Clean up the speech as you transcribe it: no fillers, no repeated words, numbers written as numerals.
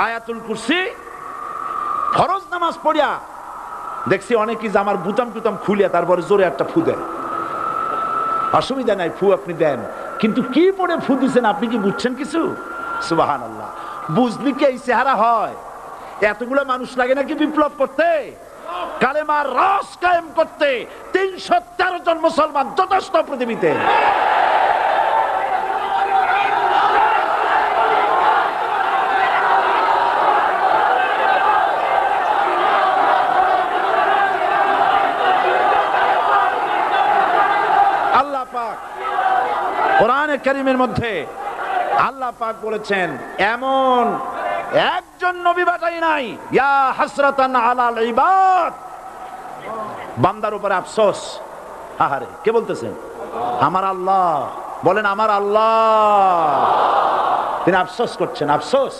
আয়াতুল কুরসি ফরজ নামাজ পড়িয়া দেখছি অনেকেই জামার বুতাম টুতাম খুলিয়া তারপরে জোরে একটা ফু দেয়। অসুবিধা নাই, ফু আপনি দেন, কিন্তু কি পড়ে ফু দিচ্ছেন আপনি কি বুঝছেন কিছু? সুবহানাল্লাহ। বুঝলি কি এই চেহারা হয়? এতগুলো মানুষ লাগে নাকি বিপ্লব করতে, কালেমার রস কায়েম করতে? 313 জন মুসলমান যথেষ্ট পৃথিবীতে। আল্লাহ পাক কোরআনে কারীমের মধ্যে আল্লাহ পাক বলেছেন এমন একজন নবী পাঠাই নাই। ইয়া হাসরাতান আলাল ইবাদ, বান্দার উপরে আফসোস। আহারে, কে বলতেছেন? আমার আল্লাহ। বলেন আমার আল্লাহ। তিনি আফসোস করছেন, আফসোস।